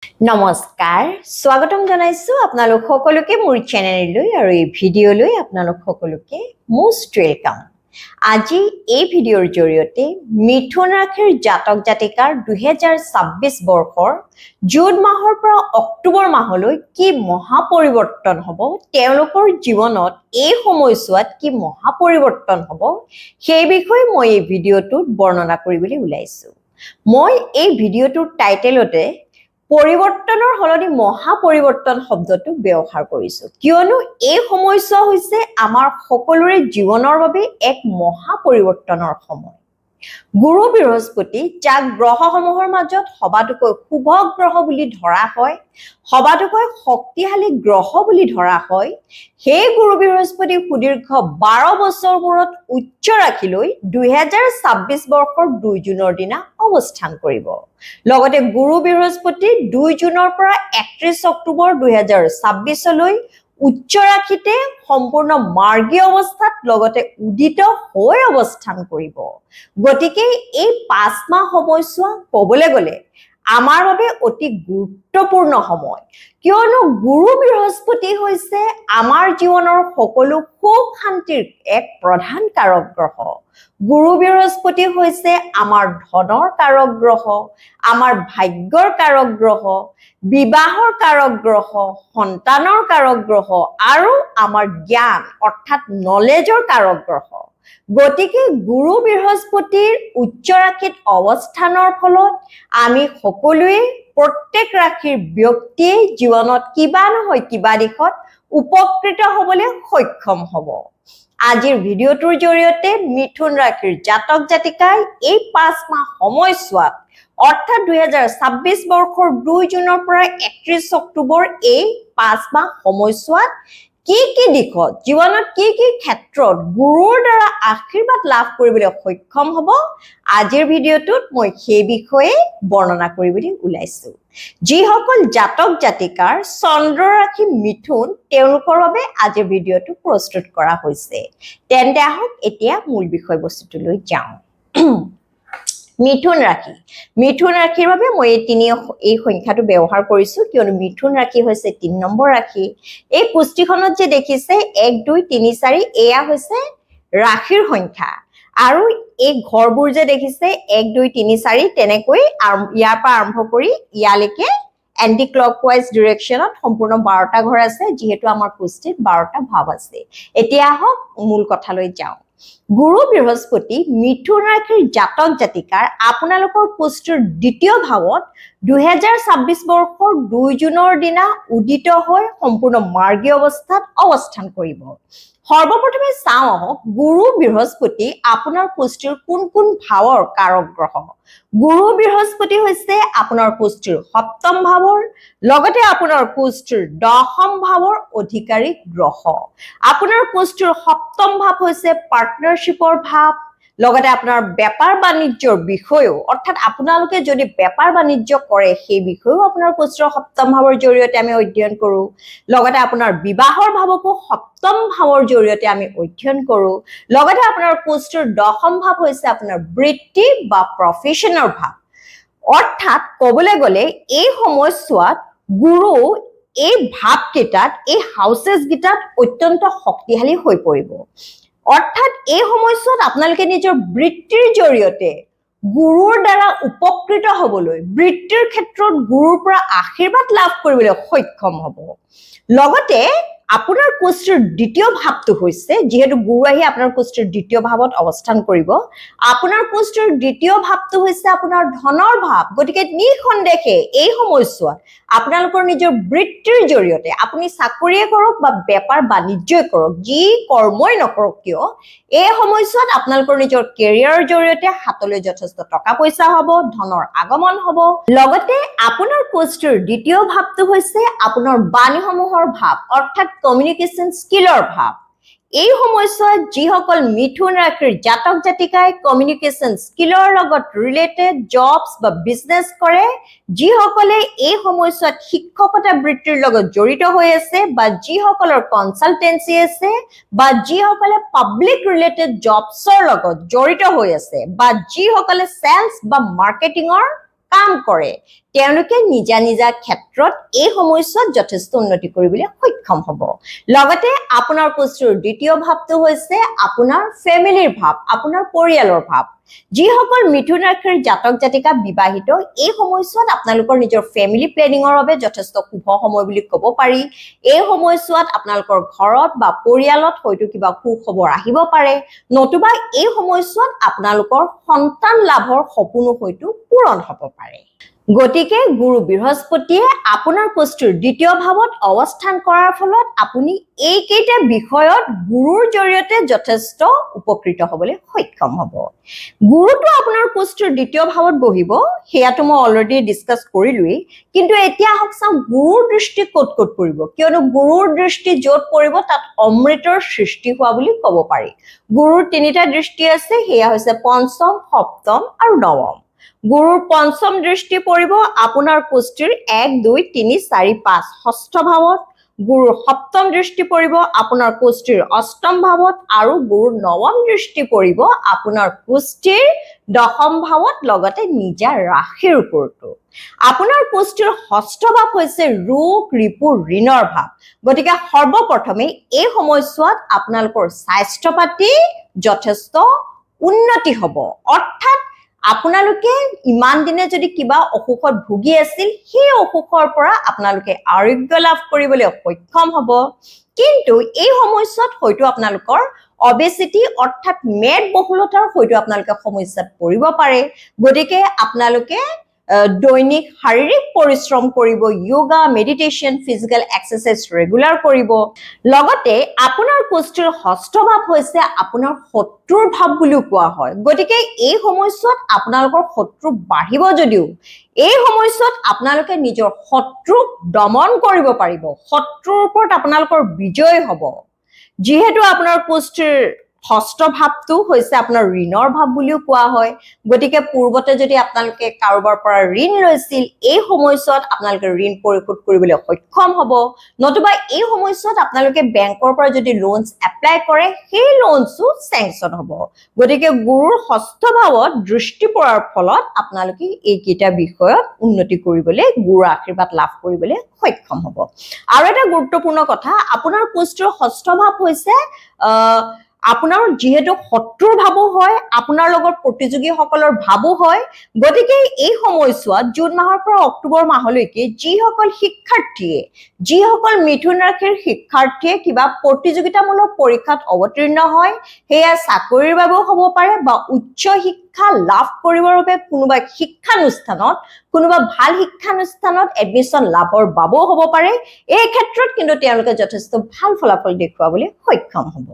নমস্কাৰ স্বাগতম জনাইছো আপোনালোক সকলোকে মোৰ চেনেললৈ আৰু এই ভিডিঅ'লৈ আপোনালোক সকলোকে মোষ্ট ওয়েলকাম আজি এই ভিডিঅ'ৰ জৰিয়তে মিথুন ৰাশিৰ জাতক জাতিকাৰ 2026 বৰ্ষৰ জুন মাহৰ পৰা অক্টোবৰ মাহলৈ কি মহা পৰিৱৰ্তন হ'ব তেওঁলোকৰ জীৱনত এই সময়ছোৱাত কি মহা পৰিৱৰ্তন হ'ব সেই বিষয়ে মই এই ভিডিঅ'টোত বৰ্ণনা কৰিবলৈ ওলাইছো মই এই ভিডিঅ'টোৰ টাইটেলতে পৰিৱৰ্তনৰ হলনি মহা পৰিৱৰ্তন শব্দটো ব্যৱহাৰ কৰিছো কিয়নো এই সময়ছোৱা হৈছে আমাৰ সকলোৰে জীৱনৰ বাবে এক মহা পৰিৱৰ্তনৰ সময় গুৰু বৃহস্পতি যাক গ্ৰহসমূহৰ মাজত সবাতোকৈ শুভ গ্ৰহ বুলি ধৰা হয় সবাতোকৈ শক্তিশালী গ্ৰহ বুলি ধৰা হয় সেই গুৰু বৃহস্পতি সুদীৰ্ঘ 12 বছৰ মূৰত উচ্চ ৰাখিলৈ 2026 বৰ্ষৰ 2 জুনৰ দিনা অৱস্থান কৰিব লগতে গুৰু বৃহস্পতি 2 জুনৰ পৰা 31 অক্টোবৰ 2026 লৈ উচ্চ ৰাখিতে সম্পূৰ্ণ মাৰ্গী অৱস্থাত লগতে উদিত হৈ অৱস্থান কৰিব গতিকে এই 5 মাহ সময়ছোৱা ক'বলৈ গ'লে আমাৰ বাবে অতি গুৰুত্বপূৰ্ণ সময় কিয়নো গুৰু বৃহস্পতি হৈছে আমাৰ জীৱনৰ সকলো সুখ শান্তিৰ এক প্ৰধান কাৰক গ্ৰহ গুৰু বৃহস্পতি হৈছে আমাৰ ধনৰ কাৰক গ্ৰহ আমাৰ ভাগ্যৰ কাৰক গ্ৰহ বিবাহৰ কাৰক গ্ৰহ সন্তানৰ কাৰক গ্ৰহ আৰু আমাৰ জ্ঞান অৰ্থাৎ নলেজৰ কাৰক গ্ৰহ গতিকে গুৰু বৃহস্পতিৰ উচ্চ ৰাশিত অৱস্থানৰ ফলত আমি সকলোৱে প্ৰত্যেক ৰাশিৰ ব্যক্তিয়ে জীৱনত কিবা নহয় কিবা দিশত উপকৃত হ'বলৈ সক্ষম হ'ব আজিৰ ভিডিঅ'টোৰ জৰিয়তে মিথুন ৰাশিৰ জাতক জাতিকাই এই 5 মাহ সময়ছোৱাত অৰ্থাৎ 2026 বৰ্ষৰ 2 জুনৰ পৰা 31 অক্টোবৰ এই 5 মাহ সময়ছোৱাত কি দিশত জীৱনত কি ক্ষেত্ৰত গুৰুৰ দ্বাৰা আশীৰ্বাদ লাভ কৰিবলৈ সক্ষম হ'ব আজিৰ ভিডিঅ'টোত মই সেই বিষয়ে বৰ্ণনা কৰিবলৈ ওলাইছো যিসকল জাতক জাতিকাৰ চন্দ্ৰ ৰাশি মিথুন তেওঁলোকৰ বাবে আজিৰ ভিডিঅ'টো প্ৰস্তুত কৰা হৈছে তেন্তে আহক এতিয়া মূল বিষয়বস্তুটোলৈ যাওঁ মিথুন ৰাশিৰ বাবে মই এই সংখ্যাটো ব্যৱহাৰ কৰিছো কিয়নো মিথুন ৰাশি হৈছে 3 নম্বৰ ৰাশি এই পুষ্টিখনত যে দেখিছে 1 2 3 4 এয়া হৈছে ৰাশিৰ সংখ্যা আৰু এই ঘৰবোৰ যে দেখিছে 1 2 3 4 তেনেকৈ ইয়াৰ পৰা আৰম্ভ কৰি ইয়ালৈকে এন্টি ক্লকৱাইজ ডিৰেকশ্যনত সম্পূৰ্ণ 12টা ঘৰ আছে যেহেতু আমাৰ পুষ্টিত 12টা ভাৱ আছে এতিয়া আহক মূল কথালৈ যাওঁ গুৰু বৃহস্পতি মিথুন ৰাশিৰ জাতক জাতিকাৰ আপোনালোকৰ পুষ্টিৰ দ্বিতীয় ভাৱত 2026 বৰ্ষৰ 2 জুনৰ দিনা উদিত হৈ সম্পূৰ্ণ মাৰ্গী অৱস্থাত অৱস্থান কৰিব সৰ্বপ্ৰথমে চাওঁ আহক গুৰু বৃহস্পতি আপোনাৰ পুষ্টিৰ কোন ভাৱৰ কাৰক গ্ৰহ গুৰু বৃহস্পতি হৈছে আপোনাৰ পুষ্টিৰ সপ্তম ভাৱৰ লগতে আপোনাৰ পুষ্টিৰ দশম ভাৱৰ অধিকাৰী গ্ৰহ আপোনাৰ পুষ্টিৰ সপ্তম ভাৱ হৈছে পাৰ্টনাৰশ্বিপৰ ভাৱ লগতে আপোনাৰ বেপাৰ বাণিজ্যৰ বিষয়ও অৰ্থাৎ আপোনালোকে যদি বেপাৰ বাণিজ্য কৰে সেই বিষয়ও আপোনাৰ পুষ্টিৰ সপ্তম ভাৱৰ জৰিয়তে আমি অধ্যয়ন কৰো লগতে আপোনাৰ বিবাহৰ ভাৱকো সপ্তম ভাৱৰ জৰিয়তে আমি অধ্যয়ন কৰো লগতে আপোনাৰ পুষ্টিৰ দশম ভাৱ হৈছে আপোনাৰ বৃত্তি বা প্ৰফেশনৰ ভাৱ অৰ্থাৎ ক'বলৈ গ'লে এই সময়ছোৱাত গুৰু এই ভাৱ কেইটাত এই হাউসেস গিটাত অত্যন্ত শক্তিশালী হৈ পৰিব অৰ্থাৎ এই সময়ছোৱাত আপোনালোকে নিজৰ বৃত্তিৰ জৰিয়তে গুৰুৰ দ্বাৰা উপকৃত হ'বলৈ বৃত্তিৰ ক্ষেত্ৰত গুৰুৰ পৰা আশীৰ্বাদ লাভ কৰিবলৈ সক্ষম হ'ব লগতে আপোনাৰ পুষ্টিৰ দ্বিতীয় ভাৱটো হৈছে যেহেতু গুৰু আহি আপোনাৰ পুষ্টিৰ দ্বিতীয় ভাৱত অৱস্থান কৰিব আপোনাৰ পুষ্টিৰ দ্বিতীয় ভাৱটো হৈছে আপোনাৰ ধনৰ ভাৱ গতিকে নিঃসন্দেহে এই সময়ছোৱাত আপোনালোকৰ নিজৰ বৃত্তিৰ জৰিয়তে আপুনি চাকৰিয়ে কৰক বা বেপাৰ বাণিজ্যই কৰক যি কৰ্মই নকৰক কিয় এই সময়ছোৱাত আপোনালোকৰ নিজৰ কেৰিয়াৰৰ জৰিয়তে হাতলৈ যথেষ্ট টকা পইচা হ'ব ধনৰ আগমন হ'ব লগতে আপোনাৰ পুষ্টিৰ দ্বিতীয় ভাৱটো হৈছে আপোনাৰ বাণীসমূহৰ ভাৱ অৰ্থাৎ কমিউনিকেশ্যন স্কিলৰ ভাৱ এই সময়ছোৱাত যিসকল মিথুন ৰাশিৰ জাতক জাতিকাই কমিউনিকেশ্যন স্কিলৰ লগত ৰিলেটেড জবছ বা বিজনেছ কৰে যিসকলে এই সময়ছোৱাত শিক্ষকতা বৃত্তিৰ লগত জড়িত হৈ আছে বা যিসকলৰ কনসালটেন্সি আছে বা যিসকলে পাব্লিক ৰিলেটেড জবছৰ লগত জড়িত হৈ আছে বা যিসকলে সেলছ বা মাৰ্কেটিংৰ কাম কৰে তেওঁলোকে নিজা নিজা ক্ষেত্ৰত এই সময়ছোৱাত যথেষ্ট উন্নতি কৰিবলৈ সক্ষম হ'ব লগতে আপোনাৰ কুষ্টিৰ দ্বিতীয় ভাৱটো হৈছে আপোনাৰ ফেমিলিৰ ভাৱ আপোনাৰ পৰিয়ালৰ ভাৱ যিসকল মিথুন ৰাশিৰ জাতক জাতিকা বিবাহিত এই সময়ছোৱাত আপোনালোকৰ নিজৰ ফেমিলি প্লেনিঙৰ বাবে যথেষ্ট শুভ সময় বুলি ক'ব পাৰি এই সময়ছোৱাত আপোনালোকৰ ঘৰত বা পৰিয়ালত হয়তো কিবা সুখবৰ আহিব পাৰে নতুবা এই সময়ছোৱাত আপোনালোকৰ সন্তান লাভৰ সপোনো হয়তো পূৰণ হ'ব পাৰে গতিকে গুৰু বৃহস্পতিয়ে আপোনাৰ কুষ্টিৰ দ্বিতীয় ভাৱত অৱস্থান কৰাৰ ফলত আপুনি এইকেইটা বিষয়ত গুৰুৰ জৰিয়তে যথেষ্ট উপকৃত হ'বলৈ সক্ষম হ'ব গুৰুটো আপোনাৰ কুষ্টিৰ দ্বিতীয় ভাৱত বহিব সেয়াটো মই অলৰেডি ডিসকাস কৰিলোৱেই কিন্তু এতিয়া আহক চাওঁ গুৰুৰ দৃষ্টি ক'ত ক'ত পৰিব কিয়নো গুৰুৰ দৃষ্টি য'ত পৰিব তাত অমৃতৰ সৃষ্টি হোৱা বুলি ক'ব পাৰি গুৰুৰ তিনিটা দৃষ্টি আছে সেয়া হৈছে পঞ্চম সপ্তম আৰু নৱম গুৰুৰ পঞ্চম দৃষ্টি পৰিব আপোনাৰ কুষ্টিৰ 1 2 3 4 5 ষষ্ঠ ভাৱত গুৰুৰ সপ্তম দৃষ্টি পৰিব আপোনাৰ কুষ্টিৰ অষ্টম ভাৱত আৰু গুৰুৰ নৱম দৃষ্টি পৰিব আপোনাৰ কুষ্টিৰ দশম ভাৱত লগতে নিজা ৰাশিৰ ওপৰতো আপোনাৰ কুষ্টিৰ ষষ্ঠ ভাৱ হৈছে ৰোগ ৰিপু ঋণৰ ভাৱ গতিকে সৰ্বপ্ৰথমে এই সময়ছোৱাত আপোনালোকৰ স্বাস্থ্য পাতি যথেষ্ট উন্নতি হ'ব অৰ্থাৎ আপোনালোকে ইমান দিনে যদি কিবা অসুখত ভুগি আছিল সেই অসুখৰ পৰা আপোনালোকে আৰোগ্য লাভ কৰিবলৈ সক্ষম হ'ব কিন্তু এই সময়ছোৱাত হয়তো আপোনালোকৰ অবেসিটি অৰ্থাৎ মেদবহুলতাৰ হয়তো আপোনালোকে সমস্যাত পৰিব পাৰে গতিকে আপোনালোকে দৈনিক শাৰীৰিক পৰিশ্ৰম কৰিব yoga meditation physical exercise regular কৰিব লগতে আপোনাৰ কুষ্টিৰ ষষ্ঠ ভাৱ হৈছে আপোনাৰ শত্ৰুৰ ভাৱ বুলি কোৱা হয় গতিকে এই সময়ছোৱাত আপোনালোকৰ শত্ৰু বাঢ়িব যদিও এই সময়ছোৱাত আপোনালোকে নিজৰ শত্ৰুক দমন কৰিব পাৰিব শত্ৰুৰ ওপৰত আপোনালোকৰ বিজয় হ'ব যিহেতু আপোনাৰ কুষ্টিৰ ষষ্ঠ ভাৱটো হৈছে আপোনাৰ ঋণৰ ভাৱ বুলিও কোৱা হয় গতিকে পূৰ্বতে যদি আপোনালোকে কাৰোবাৰ পৰা ঋণ লৈছিল এই সময়ছোৱাত আপোনালোকে ঋণ পৰিশোধ কৰিবলৈ সক্ষম হ'ব নতুবা এই সময়ছোৱাত আপোনালোকে বেংকৰ পৰা যদি লোনছ এপ্লাই কৰে সেই লোনছো স্যাংচন হ'ব গতিকে গুৰুৰ ষষ্ঠ ভাৱত দৃষ্টি পৰাৰ ফলত আপোনালোকে এইকেইটা বিষয়ত উন্নতি কৰিবলৈ গুৰুৰ আশীৰ্বাদ লাভ কৰিবলৈ সক্ষম হ'ব আৰু এটা গুৰুত্বপূৰ্ণ কথা আপোনাৰ কুষ্টিৰ ষষ্ঠ ভাৱ হৈছে আপোনাৰ যেহেতু শত্ৰুৰ ভাবো হয় আপোনাৰ লগত প্ৰতিযোগীসকলৰ ভাবো হয় গতিকে এই সময়ছোৱাত জুন মাহৰ পৰা অক্টোবৰ মাহলৈকে যিসকল শিক্ষাৰ্থীয়ে যিসকল মিথুন ৰাশিৰ শিক্ষাৰ্থীয়ে কিবা প্ৰতিযোগিতামূলক পৰীক্ষাত অৱতীৰ্ণ হয় সেয়া চাকৰিৰ বাবেও হ'ব পাৰে বা উচ্চ শিক্ষা লাভ কৰিবৰ বাবে কোনোবা শিক্ষানুষ্ঠানত কোনোবা ভাল শিক্ষানুষ্ঠানত এডমিশন লাভৰ বাবেও হ'ব পাৰে এই ক্ষেত্ৰত কিন্তু তেওঁলোকে যথেষ্ট ভাল ফলাফল দেখুৱাবলৈ সক্ষম হ'ব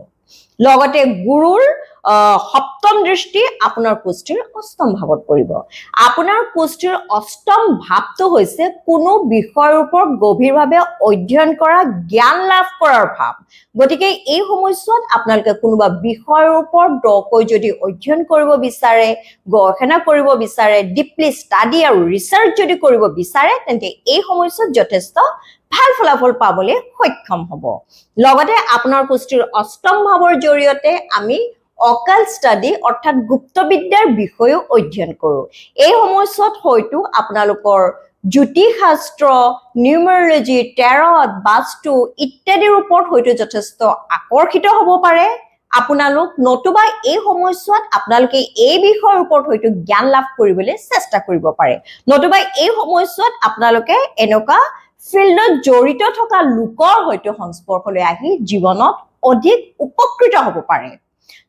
লগতে গুৰুৰ সপ্তম দৃষ্টি আপোনাৰ কুষ্টিৰ অষ্টম ভাৱত পৰিব আপোনাৰ কুষ্টিৰ অষ্টম ভাৱটো হৈছে কোনো বিষয়ৰ ওপৰত গভীৰভাৱে অধ্যয়ন কৰা জ্ঞান লাভ কৰাৰ ভাৱ গতিকে এই সময়ছোৱাত আপোনালোকে কোনোবা বিষয়ৰ ওপৰত দকৈ যদি অধ্যয়ন কৰিব বিচাৰে গৱেষণা কৰিব বিচাৰে ডিপলি ষ্টাডি আৰু ৰিচাৰ্চ যদি কৰিব বিচাৰে তেন্তে এই সময়ছোৱাত যথেষ্ট ভাল ফলাফল পাবলৈ সক্ষম হ'ব লগতে আপোনাৰ কুষ্টিৰ অষ্টম ভাৱৰ জৰিয়তে আমি অকাল ষ্টাডি অৰ্থাৎ গুপ্তবিদ্যাৰ বিষয়ও অধ্যয়ন কৰোঁ এই সময়ছোৱাত হয়তো আপোনালোকৰ জ্যোতিষ শাস্ত্ৰ নিউমেৰলজি টেৰট বাস্তু ইত্যাদিৰ ওপৰত হয়তো যথেষ্ট আকৰ্ষিত হ'ব পাৰে আপোনালোক নতুবা এই সময়ছোৱাত আপোনালোকে এই বিষয়ৰ ওপৰত হয়তো জ্ঞান লাভ কৰিবলৈ চেষ্টা কৰিব পাৰে নতুবা এই সময়ছোৱাত আপোনালোকে এনেকুৱা ফিল্ডত জড়িত থকা লোকৰ হয়তো সংস্পৰ্শলৈ আহি জীৱনত অধিক উপকৃত হ'ব পাৰে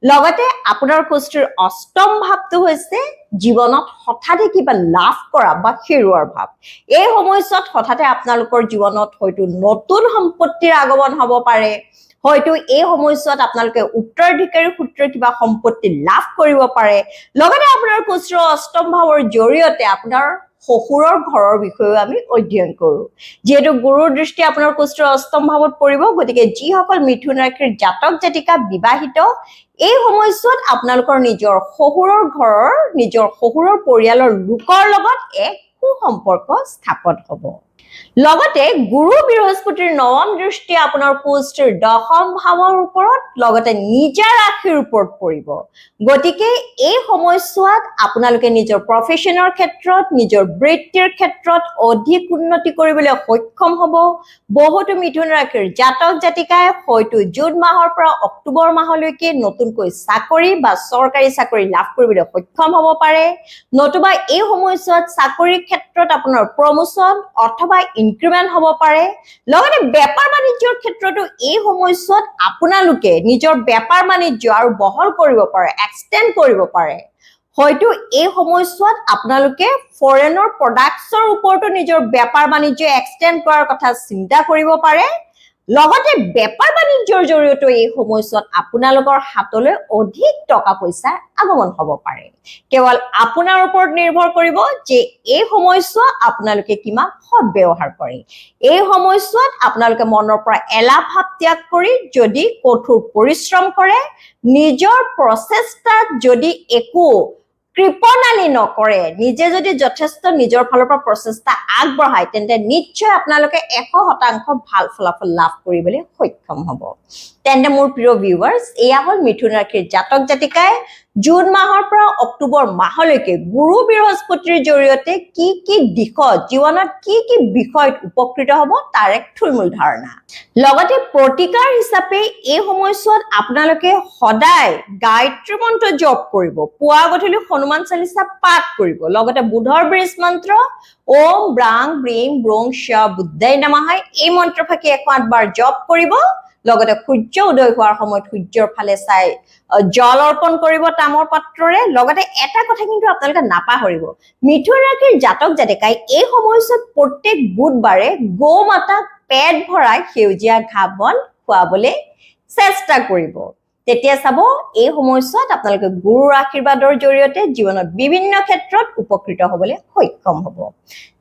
লগতে আপোনাৰ কুষ্টিৰ অষ্টম ভাৱটো হৈছে জীৱনত হঠাতে কিবা লাভ কৰা বা হেৰুৱাৰ ভাৱ এই সময়ছোৱাত হঠাতে আপোনালোকৰ জীৱনত হয়তো নতুন সম্পত্তিৰ আগমন হ'ব পাৰে হয়তো এই সময়ছোৱাত আপোনালোকে উত্তৰাধিকাৰী সূত্ৰে কিবা সম্পত্তি লাভ কৰিব পাৰে লগতে আপোনাৰ কুষ্টিৰ অষ্টম ভাৱৰ জৰিয়তে আপোনাৰ শহুৰৰ ঘৰৰ বিষয়ে আমি অধ্যয়ন কৰোঁ যেহেতু গুৰুৰ দৃষ্টি আপোনাৰ কুষ্টিৰ অষ্টম ভাৱত পৰিব গতিকে যিসকল মিথুন ৰাশিৰ জাতক জাতিকা বিবাহিত এই সময়ছোৱাত আপোনালোকৰ নিজৰ শহুৰৰ ঘৰৰ নিজৰ শহুৰৰ পৰিয়ালৰ লোকৰ লগত এক সুসম্পৰ্ক স্থাপন হ'ব লগতে গুৰু বৃহস্পতিৰ নৱম দৃষ্টি আপোনাৰ পুষ্টিৰ দশম ভাৱৰ ওপৰত লগতে নিজা ৰাশিৰ ওপৰত পৰিব গতিকে এই সময়ছোৱাত আপোনালোকে নিজৰ প্ৰফেশনৰ ক্ষেত্ৰত নিজৰ বৃত্তিৰ ক্ষেত্ৰত অধিক উন্নতি কৰিবলৈ সক্ষম হ'ব বহুতো মিথুন ৰাশিৰ জাতক জাতিকাই হয়তো জুন মাহৰ পৰা অক্টোবৰ মাহলৈকে নতুনকৈ চাকৰি বা চৰকাৰী চাকৰি লাভ কৰিবলৈ সক্ষম হ'ব পাৰে নতুবা এই সময়ছোৱাত চাকৰিৰ ক্ষেত্ৰত আপোনাৰ প্ৰমোচন অথবা ইনক্ৰিমেন্ট হ'ব পাৰে লগতে বেপাৰ বাণিজ্যৰ ক্ষেত্ৰতো এই সময়ছোৱাত আপোনালোকে নিজৰ বেপাৰ বাণিজ্য আৰু বহল কৰিব পাৰে এক্সটেন্ড কৰিব পাৰে হয়তো এই সময়ছোৱাত আপোনালোকে ফৰেনৰ প্ৰডাক্টছৰ ওপৰতো নিজৰ বেপাৰ বাণিজ্য এক্সটেন্ড কৰাৰ কথা চিন্তা কৰিব পাৰে লগতে বেপাৰ বাণিজ্যৰ জৰিয়তে এই সময়ছোৱাত আপোনালোকৰ হাতলৈ অধিক টকা পইচা আগমন হ'ব পাৰে কেৱল আপোনাৰ ওপৰত নিৰ্ভৰ কৰিব যে এই সময়ছোৱা আপোনালোকে কিমান সৎ ব্যৱহাৰ কৰে এই সময়ছোৱাত আপোনালোকে মনৰ পৰা এলাহ ভাৱ ত্যাগ কৰি যদি কঠোৰ পৰিশ্ৰম কৰে নিজৰ প্ৰচেষ্টাত যদি একো কৃপণালি নকৰে নিজে যদি যথেষ্ট নিজৰ ফালৰ পৰা প্ৰচেষ্টা আগবঢ়ায় তেন্তে নিশ্চয় আপোনালোকে 100% ভাল ফলাফল লাভ কৰিবলৈ সক্ষম হ'ব তেন্তে মোৰ প্ৰিয় ভিউৱাৰ্ছ এয়া হ'ল মিথুন ৰাশিৰ জাতক জাতিকাই জুন মাহৰ পৰা অক্টোবৰ মাহলৈকে গুৰু বৃহস্পতিৰ জৰিয়তে কি দিশত জীৱনত কি বিষয়ত উপকৃত হ'ব তাৰ এক থুলমূল ধাৰণা লগতে প্ৰতিকাৰ হিচাপে এই সময়ছোৱাত আপোনালোকে সদায় গায়ত্ৰী মন্ত্ৰ জপ কৰিব পুৱা গধূলি হনুমান চালিসা পাঠ কৰিব লগতে বুধৰ বীজ মন্ত্ৰ ওম ব্ৰাং ব্ৰীং ব্ৰং শ বুদ্ধায় নমঃ এই মন্ত্ৰফাকি 108 বাৰ জপ কৰিব লগতে সূৰ্য উদয় হোৱাৰ সময়ত সূৰ্যৰ ফালে চাই জল অৰ্পণ কৰিব তামৰ পাত্ৰৰে লগতে এটা কথা কিন্তু আপোনালোকে নাপাহৰিব মিথুন ৰাশিৰ জাতক জাতিকাই এই সময়ছোৱাত প্ৰত্যেক বুধবাৰে গো মাতাক পেট ভৰাই সেউজীয়া ঘাঁহ বন খুৱাবলৈ চেষ্টা কৰিব তেতিয়া চাব এই সময়ছোৱাত আপোনালোকে গুৰুৰ আশীৰ্বাদৰ জৰিয়তে জীৱনত বিভিন্ন ক্ষেত্ৰত উপকৃত হ'বলৈ সক্ষম হ'ব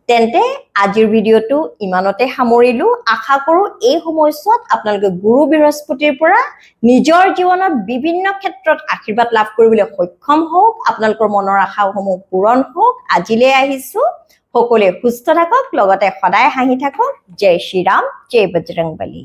তেন্তে আজিৰ ভিডিঅটো ইমানতে সামৰিলো আশা কৰো এই সময়ছোৱাত আপোনালোকে গুৰু বৃহস্পতিৰ পৰা নিজৰ জীৱনত বিভিন্ন ক্ষেত্ৰত আশীৰ্বাদ লাভ কৰিবলৈ সক্ষম হওক আপোনালোকৰ মনৰ আশাসমূহ পূৰণ হওক আজিলৈ আহিছো সকলোৱে সুস্থ থাকক লগতে সদায় হাঁহি থাকক জয় শ্ৰী ৰাম জয় বজৰংবলী